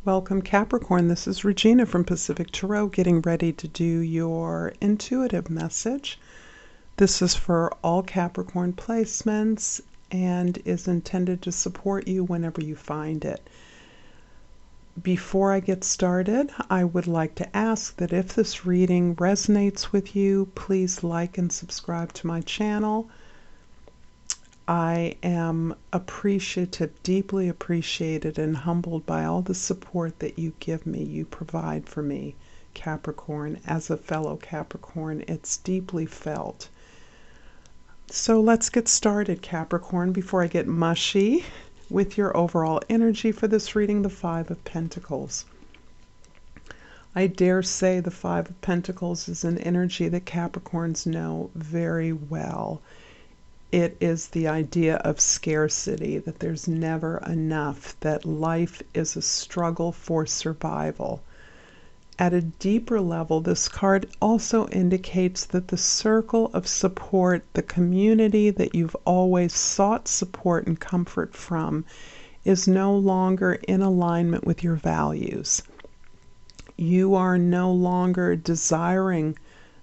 Welcome, Capricorn. This is Regina from Pacific Tarot, getting ready to do your intuitive message. This is for all Capricorn placements and is intended to support you whenever you find it. Before I get started, I would like to ask that if this reading resonates with you, please like and subscribe to my channel. I am appreciative, deeply appreciated and humbled by all the support that you give me, you provide for me, Capricorn. As a fellow Capricorn, it's deeply felt. So let's get started, Capricorn, before I get mushy with your overall energy for this reading, the Five of Pentacles. I dare say the Five of Pentacles is an energy that Capricorns know very well. It is the idea of scarcity, that there's never enough, that life is a struggle for survival. At a deeper level, this card also indicates that the circle of support, the community that you've always sought support and comfort from, is no longer in alignment with your values. You are no longer desiring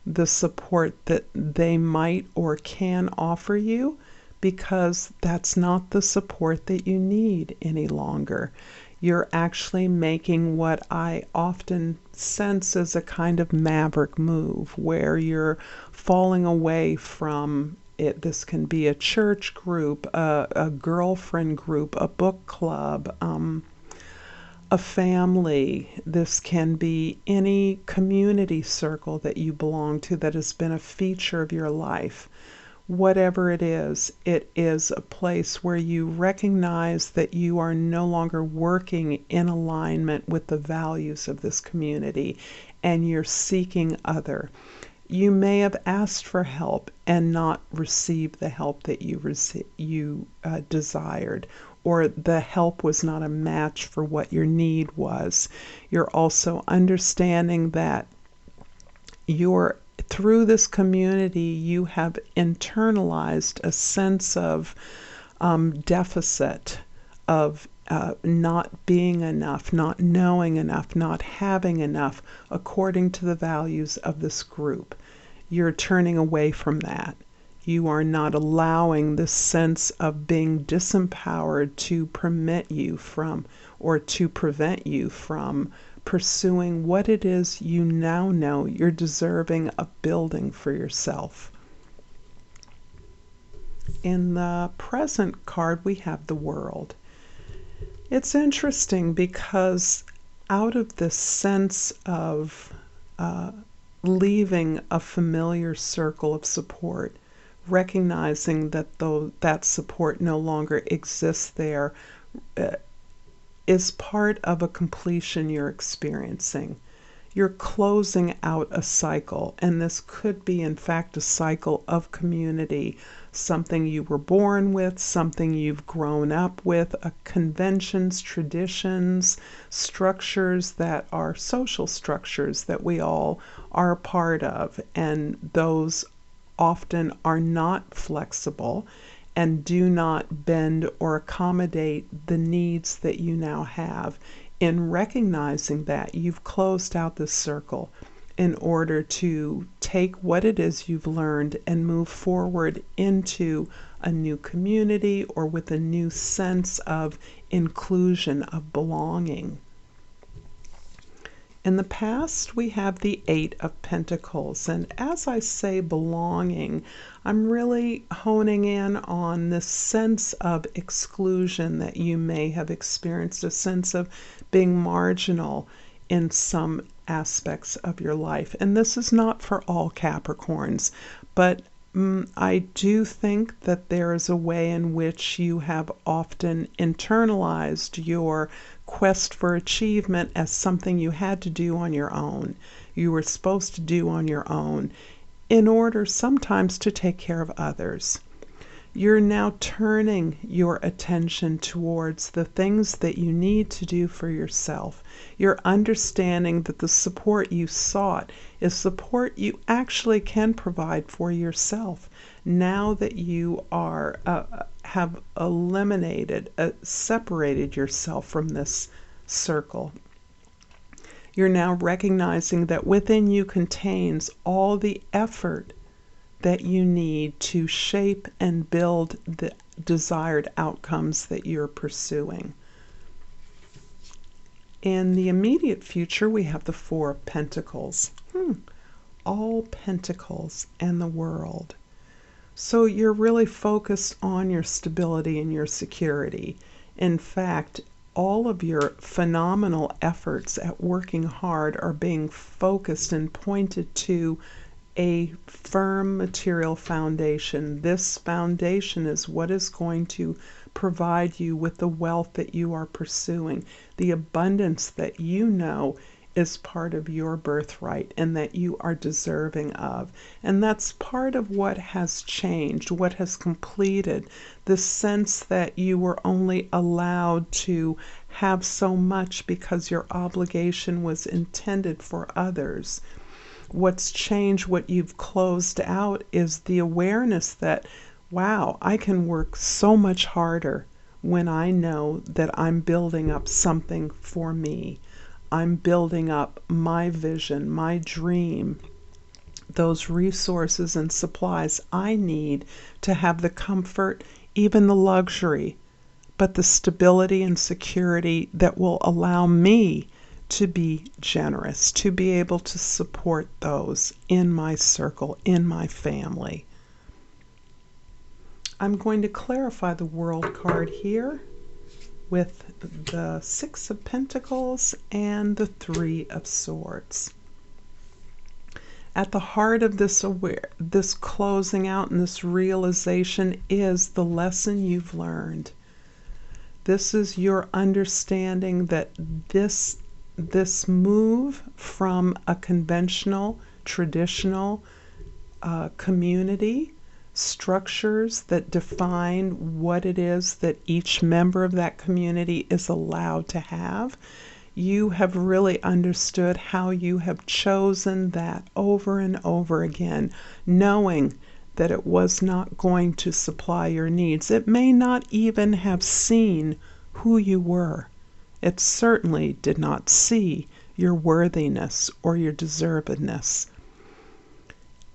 the support that they might or can offer you, because that's not the support that you need any longer. You're actually making what I often sense as a kind of maverick move, where you're falling away from it. This can be a church group, a girlfriend group, a book club, a family. This can be any community circle that you belong to that has been a feature of your life. Whatever it is a place where you recognize that you are no longer working in alignment with the values of this community and you're seeking other. You may have asked for help and not received the help that you desired, or the help was not a match for what your need was. You're also understanding that through this community, you have internalized a sense of deficit, of not being enough, not knowing enough, not having enough according to the values of this group. You're turning away from that. You are not allowing this sense of being disempowered to permit you from, or to prevent you from, pursuing what it is you now know you're deserving of building for yourself. In the present card, we have the World. It's interesting because out of this sense of leaving a familiar circle of support, recognizing that though that support no longer exists there, is part of a completion you're experiencing. You're closing out a cycle, and this could be in fact a cycle of community, something you were born with, something you've grown up with, conventions, traditions, structures that are social structures that we all are a part of, and those often are not flexible and do not bend or accommodate the needs that you now have. In recognizing that, you've closed out this circle in order to take what it is you've learned and move forward into a new community or with a new sense of inclusion, of belonging. In the past, we have the Eight of Pentacles, and as I say belonging, I'm really honing in on this sense of exclusion that you may have experienced, a sense of being marginal in some aspects of your life. And this is not for all Capricorns, but I do think that there is a way in which you have often internalized your quest for achievement as something you had to do on your own. You were supposed to do on your own in order sometimes to take care of others. You're now turning your attention towards the things that you need to do for yourself. You're understanding that the support you sought is support you actually can provide for yourself. Now that you are have eliminated, separated yourself from this circle. You're now recognizing that within you contains all the effort that you need to shape and build the desired outcomes that you're pursuing. In the immediate future, we have the Four of Pentacles. All pentacles and the world. So you're really focused on your stability and your security. In fact, all of your phenomenal efforts at working hard are being focused and pointed to a firm material foundation. This foundation is what is going to provide you with the wealth that you are pursuing, the abundance that you know is part of your birthright and that you are deserving of. And that's part of what has changed, what has completed the sense that you were only allowed to have so much because your obligation was intended for others. What's changed, what you've closed out, is the awareness that, wow, I can work so much harder when I know that I'm building up something for me. I'm building up my vision, my dream, those resources and supplies I need to have the comfort, even the luxury, but the stability and security that will allow me to be generous, to be able to support those in my circle, in my family. I'm going to clarify the World card here with the Six of Pentacles and the Three of Swords. At the heart of this closing out and this realization is the lesson you've learned. This is your understanding that this move from a conventional, traditional community, structures that define what it is that each member of that community is allowed to have. You have really understood how you have chosen that over and over again, knowing that it was not going to supply your needs. It may not even have seen who you were. It certainly did not see your worthiness or your deservedness.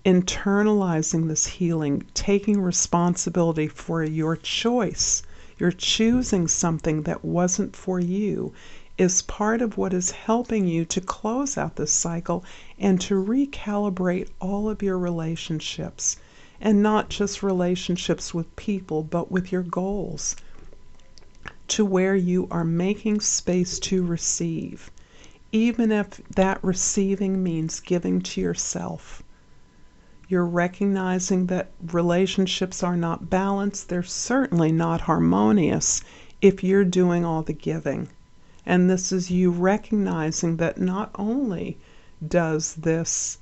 Internalizing this healing, taking responsibility for your choice, you're choosing something that wasn't for you, is part of what is helping you to close out this cycle and to recalibrate all of your relationships. And not just relationships with people, but with your goals, to where you are making space to receive, even if that receiving means giving to yourself. You're recognizing that relationships are not balanced. They're certainly not harmonious if you're doing all the giving. And this is you recognizing that not only does this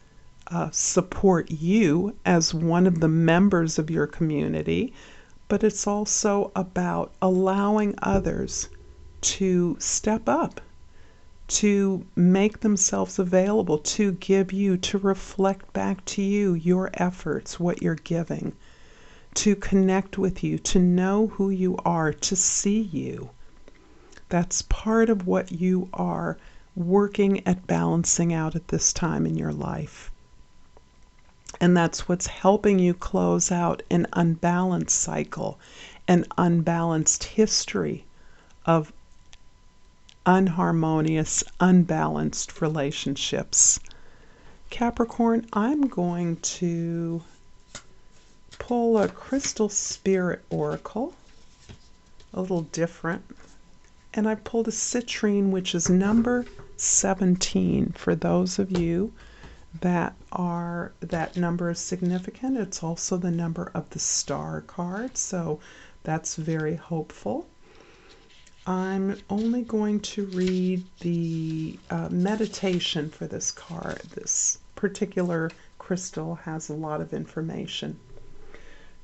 support you as one of the members of your community, but it's also about allowing others to step up, to make themselves available, to give you, to reflect back to you your efforts, what you're giving, to connect with you, to know who you are, to see you. That's part of what you are working at balancing out at this time in your life. And that's what's helping you close out an unbalanced cycle, an unbalanced history of unharmonious, unbalanced relationships. Capricorn, I'm going to pull a Crystal Spirit Oracle, a little different. And I pulled a citrine, which is number 17. For those of you that number is significant, it's also the number of the star card, so that's very hopeful. I'm only going to read the meditation for this card. This particular crystal has a lot of information.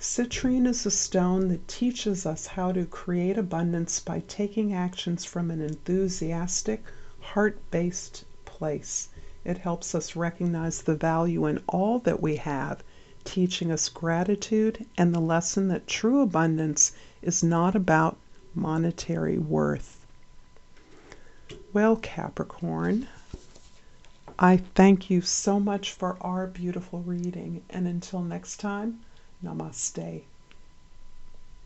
Citrine is a stone that teaches us how to create abundance by taking actions from an enthusiastic, heart-based place. It helps us recognize the value in all that we have, teaching us gratitude and the lesson that true abundance is not about monetary worth. Well, Capricorn, I thank you so much for our beautiful reading. And until next time, namaste.